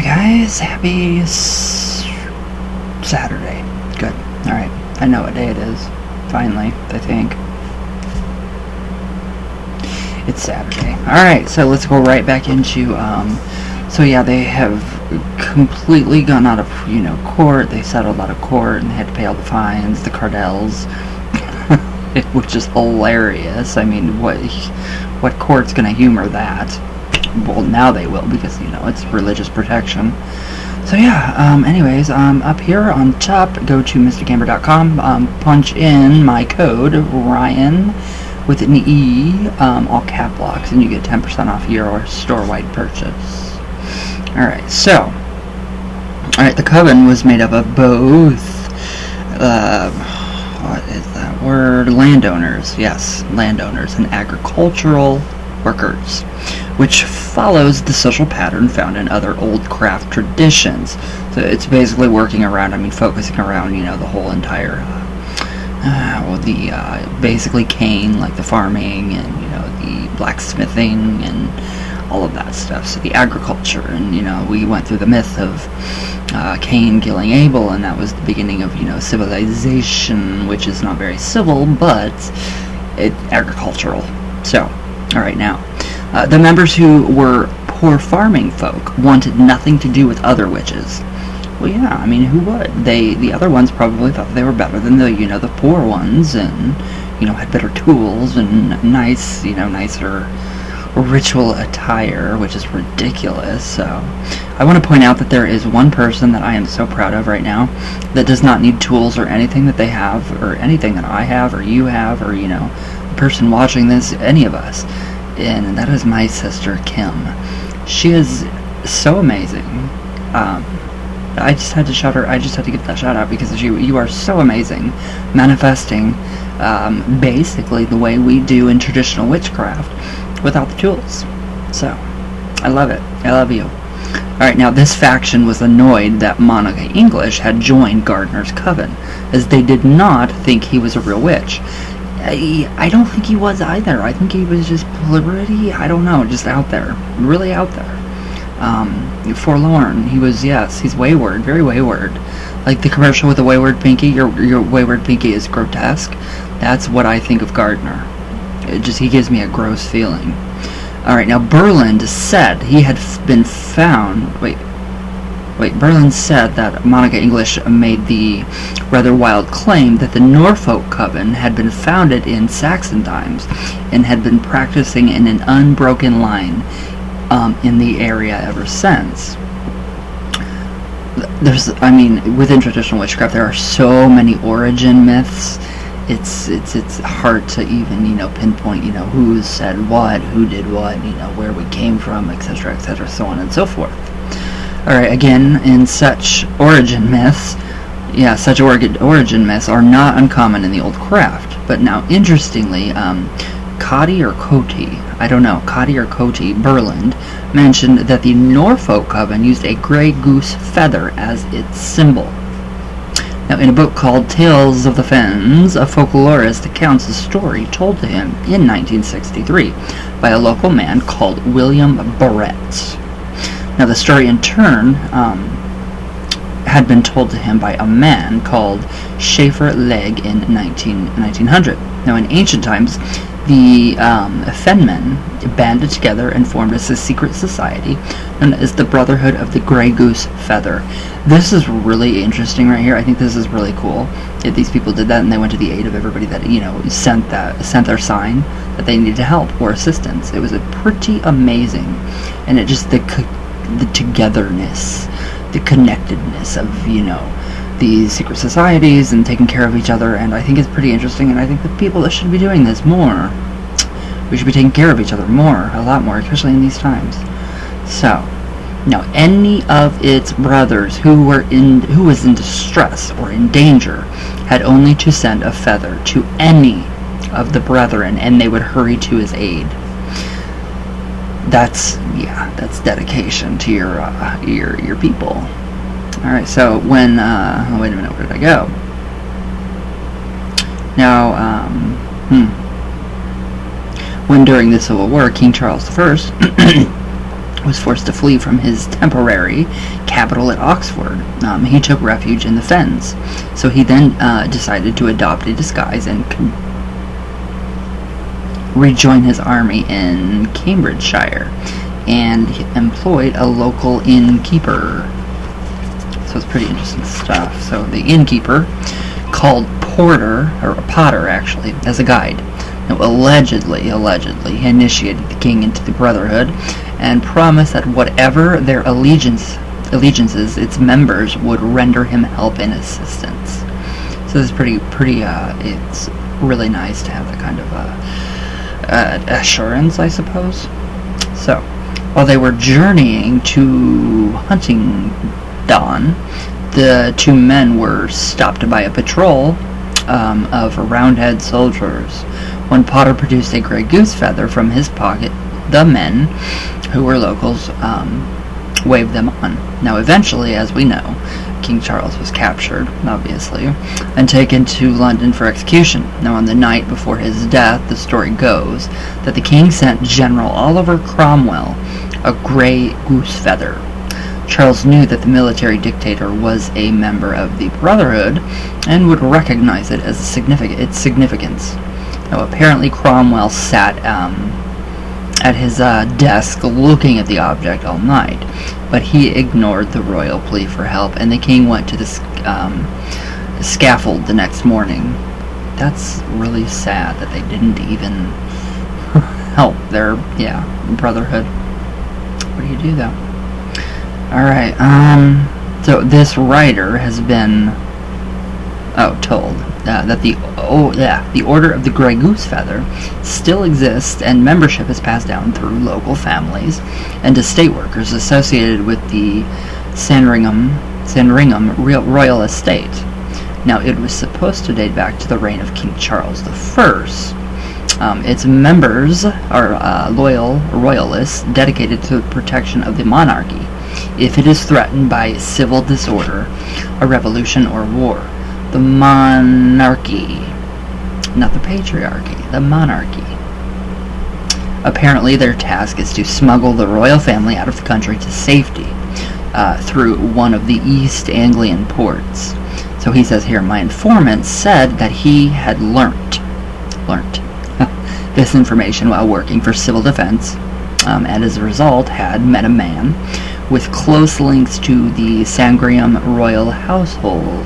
Alright guys, happy Saturday. Good. Alright, I know what day it is. Finally, I think. It's Saturday. Alright, so let's go right back into, so yeah, they have completely gone out of, court. They settled out of court and had to pay all the fines, the Cardells, which is hilarious. I mean, what court's gonna humor that? Well, now they will, because, it's religious protection. So yeah, anyways, up here on top, go to mrgamer.com, punch in my code, Ryan, with an E, all cap locks, and you get 10% off your store-wide purchase. Alright, so, the coven was made up of both, what is that word? Landowners, yes, landowners, and agricultural workers, which follows the social pattern found in other old craft traditions. So it's basically focusing around, the whole entire, basically cane, like the farming and, the blacksmithing and all of that stuff. So the agriculture, and, we went through the myth of Cain killing Abel, and that was the beginning of, civilization, which is not very civil, but agricultural. So, alright, now, the members who were poor farming folk wanted nothing to do with other witches. Well, yeah, I mean, who would? The other ones probably thought they were better than the poor ones, and, had better tools and nicer ritual attire, which is ridiculous. So, I want to point out that there is one person that I am so proud of right now that does not need tools or anything that they have, or anything that I have, or you have, or, the person watching this, any of us. And that is my sister, Kim. She is so amazing. I just had to shout her. I just had to give that shout out because you are so amazing, manifesting basically the way we do in traditional witchcraft without the tools. So, I love it. I love you. Alright, now this faction was annoyed that Monica English had joined Gardner's coven, as they did not think he was a real witch. I don't think he was either. I think he was just pretty, I don't know, just out there. Really out there. Forlorn. He was, yes, he's wayward. Very wayward. Like the commercial with the wayward pinky. Your wayward pinky is grotesque. That's what I think of Gardner. He gives me a gross feeling. Alright, now Berland said he had been found... Berland said that Monica English made the rather wild claim that the Norfolk Coven had been founded in Saxon times and had been practicing in an unbroken line in the area ever since. Within traditional witchcraft, there are so many origin myths. It's hard to even, pinpoint, who said what, who did what, where we came from, etc., so on and so forth. Alright, again, in such origin myths, origin myths are not uncommon in the old craft. But now, interestingly, Cotty Berland mentioned that the Norfolk Coven used a gray goose feather as its symbol. Now, in a book called Tales of the Fens, a folklorist recounts a story told to him in 1963 by a local man called William Barrett. Now, the story, in turn, had been told to him by a man called Schaefer Legg in 1900. Now, in ancient times, the Fenmen banded together and formed a secret society known as the Brotherhood of the Grey Goose Feather. This is really interesting right here. I think this is really cool. These people did that, and they went to the aid of everybody that, sent their sign that they needed help or assistance. It was pretty amazing. And it just, the togetherness, the connectedness of, these secret societies and taking care of each other, and I think it's pretty interesting, and I think that people that should be doing this more. We should be taking care of each other more, a lot more, especially in these times. So, now, any of its brothers who was in distress or in danger had only to send a feather to any of the brethren, and they would hurry to his aid. That's dedication to your people. Alright, so when, wait a minute, where did I go? Now, when during the Civil War, King Charles I was forced to flee from his temporary capital at Oxford. He took refuge in the Fens. So he then decided to adopt a disguise and rejoin his army in Cambridgeshire, and he employed a local innkeeper. So it's pretty interesting stuff. So the innkeeper called Potter actually, as a guide. Now, allegedly, he initiated the king into the Brotherhood and promised that whatever their allegiances, its members would render him help and assistance. So this is pretty. It's really nice to have that kind of assurance, I suppose. So, while they were journeying to Huntingdon, the two men were stopped by a patrol of Roundhead soldiers. When Potter produced a grey goose feather from his pocket, the men, who were locals, waved them on. Now, eventually, as we know, King Charles was captured, obviously, and taken to London for execution. Now, on the night before his death, the story goes that the king sent General Oliver Cromwell a grey goose feather. Charles knew that the military dictator was a member of the Brotherhood and would recognize it as its significance. Now, apparently Cromwell sat at his desk looking at the object all night, but he ignored the royal plea for help, and the king went to the scaffold the next morning. That's really sad that they didn't even help their Brotherhood. What do you do, though? Alright, so this writer has been told that the Order of the Grey Goose Feather still exists, and membership is passed down through local families and to state workers associated with the Sandringham royal estate. Now, it was supposed to date back to the reign of King Charles I. Its members are loyal royalists dedicated to the protection of the monarchy if it is threatened by civil disorder, a revolution, or war. The monarchy, not the patriarchy, the monarchy. Apparently, their task is to smuggle the royal family out of the country to safety through one of the East Anglian ports. So he says here, my informant said that he had learnt this information while working for civil defense, and as a result had met a man with close links to the Sandringham royal household.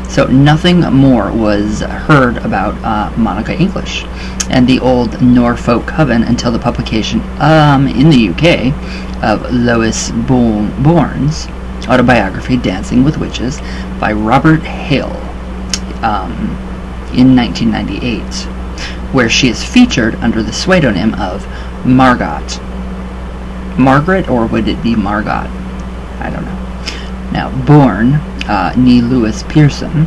So nothing more was heard about Monica English and the old Norfolk Coven until the publication in the UK of Lois Bourne's autobiography, Dancing with Witches, by Robert Hale in 1998, where she is featured under the pseudonym of Margot. Margaret, or would it be Margot? I don't know. Now, Bourne, nee Lewis Pearson,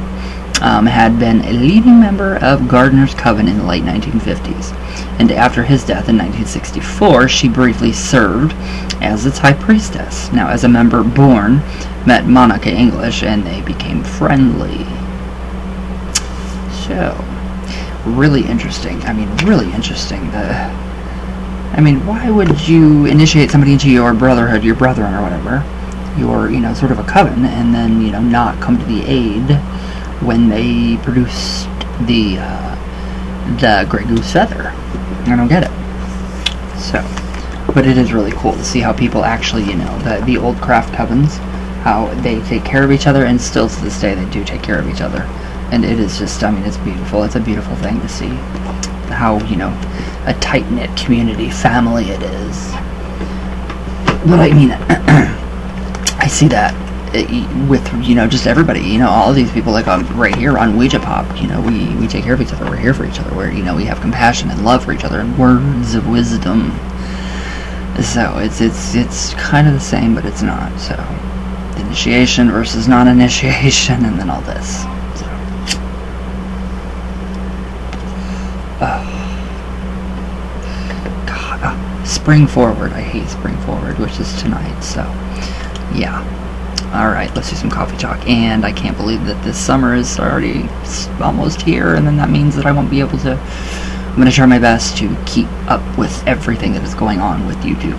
had been a leading member of Gardner's Coven in the late 1950s, and after his death in 1964, she briefly served as its high priestess. Now, as a member, Bourne met Monica English, and they became friendly. So, really interesting. Really interesting. Why would you initiate somebody into your brotherhood, your brethren, or whatever, your, sort of a coven, and then, not come to the aid when they produced the Grey Goose Feather? I don't get it. So, but it is really cool to see how people actually, the old craft covens, how they take care of each other, and still to this day they do take care of each other. And it is just, it's beautiful. It's a beautiful thing to see how, a tight-knit community, family it is. But I see that with, just everybody, all of these people, like right here on Ouija Pop, we take care of each other, we're here for each other, we have compassion and love for each other and words of wisdom. So it's kind of the same, but it's not. So initiation versus non-initiation, and then all this. So. Spring Forward. I hate Spring Forward, which is tonight. So, yeah. Alright, let's do some coffee talk. And I can't believe that this summer is already almost here, and then that means that I won't be able to... I'm going to try my best to keep up with everything that is going on with YouTube.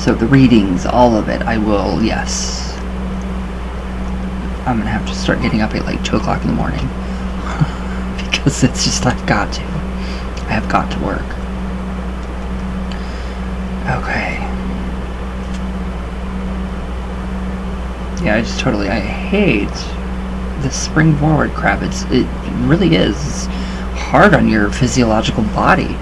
So the readings, all of it, I will, yes. I'm going to have to start getting up at like 2 o'clock in the morning. Because it's just, I've got to. I have got to work. Okay. Yeah, I hate this spring forward crap. It really is. It's hard on your physiological body.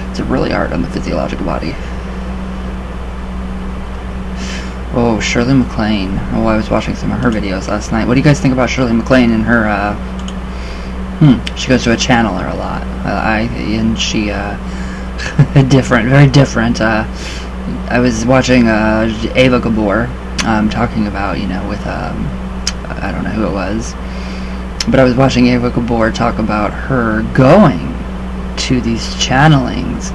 It's really hard on the physiological body. Oh, Shirley MacLaine. Oh, I was watching some of her videos last night. What do you guys think about Shirley MacLaine and her, she goes to a channeler a lot. And she, different, very different. I was watching, Ava Gabor, talking about, with, I don't know who it was, but I was watching Ava Gabor talk about her going to these channelings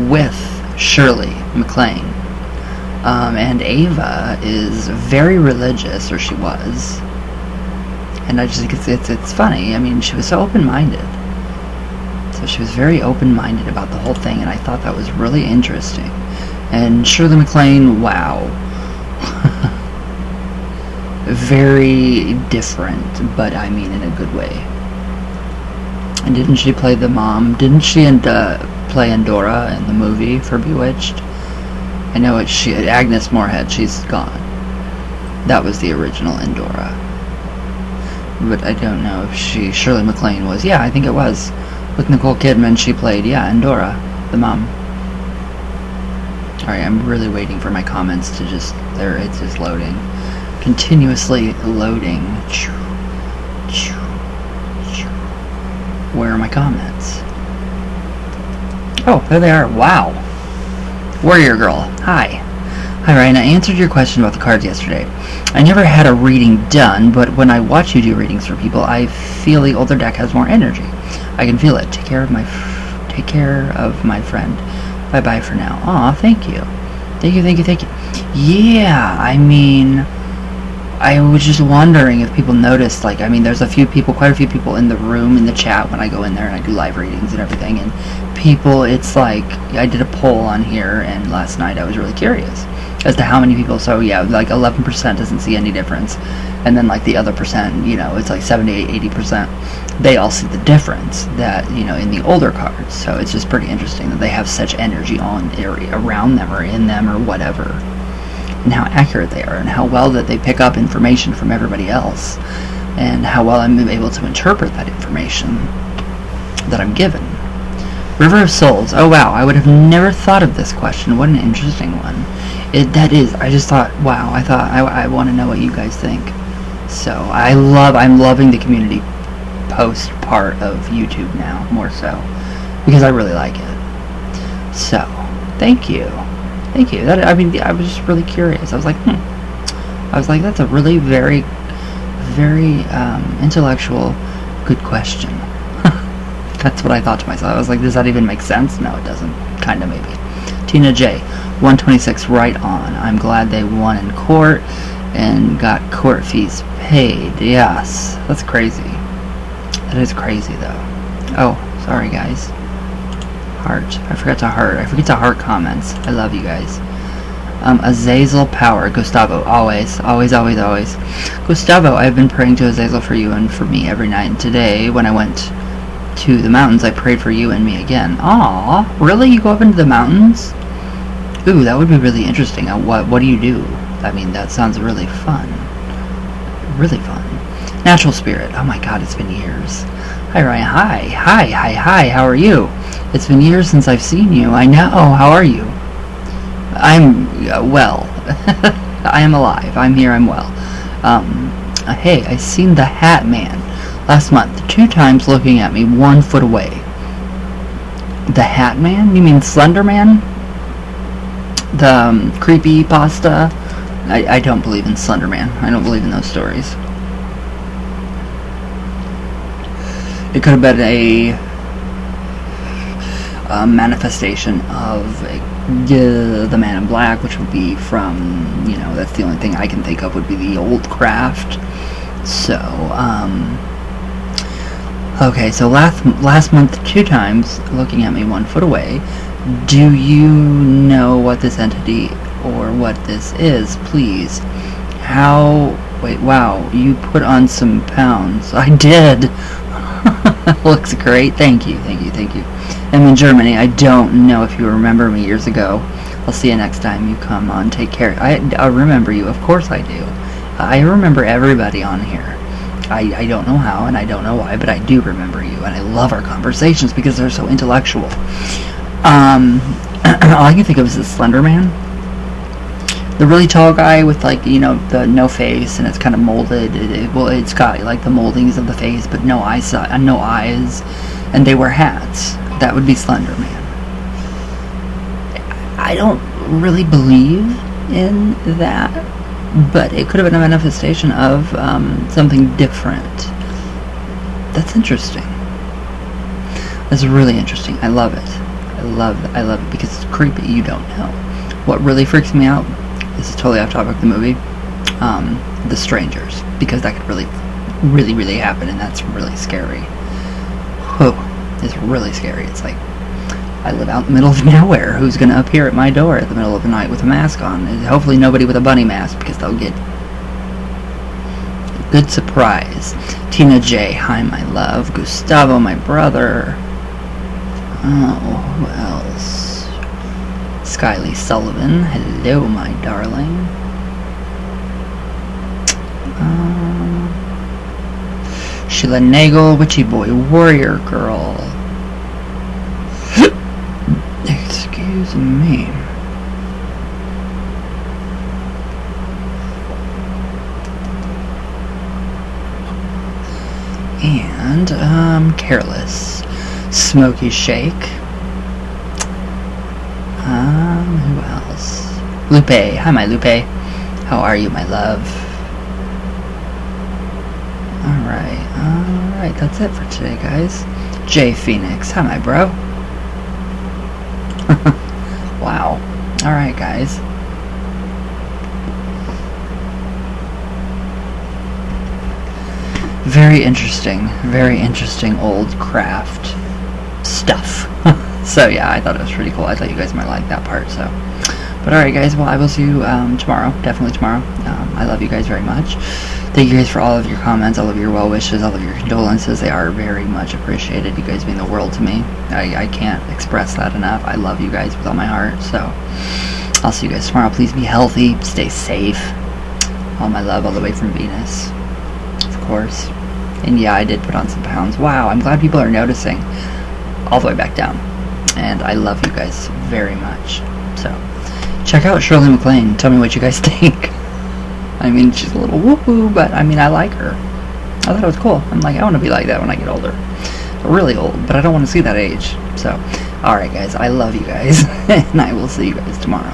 with Shirley MacLaine. And Ava is very religious, or she was. And I just think it's funny. I mean, she was so open-minded. So she was very open-minded about the whole thing, and I thought that was really interesting. And Shirley MacLaine, wow. Very different, but I mean in a good way. And didn't she play the mom? Didn't she play Endora in the movie for Bewitched? I know it's Agnes Moorehead. She's gone. That was the original Endora. But I don't know if Shirley MacLaine was. Yeah, I think it was. With Nicole Kidman, she played, Endora, the mom. Alright, I'm really waiting for my comments to just... There, it's just loading. Continuously loading. Where are my comments? Oh, there they are. Wow. Warrior Girl. Hi. Hi, Ryan. I answered your question about the cards yesterday. I never had a reading done, but when I watch you do readings for people, I feel the older deck has more energy. I can feel it. Take care of my friend. Bye-bye for now. Aw, thank you. Thank you. Yeah, I mean, I was just wondering if people noticed, like, I mean, there's quite a few people in the room, in the chat, when I go in there and I do live readings and everything, and people, it's like, I did a poll on here, and last night I was really curious as to how many people, so yeah, like 11% doesn't see any difference, and then like the other percent, it's like 70-80%, they all see the difference that, in the older cards. So it's just pretty interesting that they have such energy on around them or in them or whatever, and how accurate they are, and how well that they pick up information from everybody else, and how well I'm able to interpret that information that I'm given. River of Souls. Oh wow, I would have never thought of this question. What an interesting one. I just thought, wow, I want to know what you guys think. So I'm loving the community post part of YouTube now, more so, because I really like it. So, thank you. I was just really curious. I was like, that's a really very, very intellectual, good question. That's what I thought to myself. I was like, does that even make sense? No, it doesn't. Kinda, maybe. Tina J, 126, right on. I'm glad they won in court and got court fees paid. Yes, that's crazy. That is crazy, though. Oh, sorry, guys. Heart. I forgot to heart comments. I love you guys. Azazel Power. Gustavo. Always. Gustavo, I've been praying to Azazel for you and for me every night. And today, when I went to the mountains, I prayed for you and me again. Aw, really? You go up into the mountains? Ooh, that would be really interesting. What do you do? I mean, that sounds really fun. Really fun. Natural Spirit. Oh my god, it's been years. Hi, Ryan. Hi. How are you? It's been years since I've seen you. I know. How are you? I'm well. I am alive. I'm here. I'm well. Hey, I seen the Hat Man last month, 2 times looking at me 1 foot away. The Hat Man? You mean Slender Man? The creepy pasta? I don't believe in Slender Man. I don't believe in those stories. It could have been a manifestation of the Man in Black, which would be from, that's the only thing I can think of would be the old craft. So, okay, so last month 2 times looking at me 1 foot away. Do you know what this entity or what this is, please? How... Wait, wow, you put on some pounds. I did! Looks great. Thank you. I'm in Germany. I don't know if you remember me years ago. I'll see you next time you come on. Take care. I remember you. Of course I do. I remember everybody on here. I don't know how and I don't know why, but I do remember you, and I love our conversations because they're so intellectual. All I can think of is the Slender Man. The really tall guy with, like, you know, the no face, and it's kind of molded. It's got, like, the moldings of the face, but no eyes, and they wear hats. That would be Slender Man. I don't really believe in that, but it could have been a manifestation of something different. That's interesting. That's really interesting. I love it. I love it because it's creepy. You don't know. What really freaks me out, this is totally off topic, the movie, The Strangers, because that could really happen, and that's really scary. Whew, it's really scary. It's like, I live out in the middle of nowhere. Who's going to appear at my door at the middle of the night with a mask on? And hopefully nobody with a bunny mask, because they'll get a good surprise. Tina J, hi my love. Gustavo, my brother. Oh, who else? Skyly Sullivan, hello my darling. Sheila Nagel, Witchy Boy, Warrior Girl. Excuse me. And, Careless. Smoky Shake. Who else? Lupe. Hi, my Lupe. How are you, my love? Alright, that's it for today, guys. Jay Phoenix. Hi, my bro. Wow. Alright, guys. Very interesting old craft stuff. So yeah, I thought it was pretty cool. I thought you guys might like that part, so. But alright guys, well I will see you tomorrow, definitely tomorrow. I love you guys very much. Thank you guys for all of your comments, all of your well wishes, all of your condolences. They are very much appreciated. You guys mean the world to me. I can't express that enough. I love you guys with all my heart, so. I'll see you guys tomorrow. Please be healthy, stay safe. All my love all the way from Venus, of course. And yeah, I did put on some pounds. Wow, I'm glad people are noticing. All the way back down. And I love you guys very much. So, check out Shirley MacLaine. Tell me what you guys think. I mean, she's a little woo-woo, but I mean, I like her. I thought it was cool. I'm like, I want to be like that when I get older. Really old, but I don't want to see that age. So, alright guys, I love you guys. And I will see you guys tomorrow.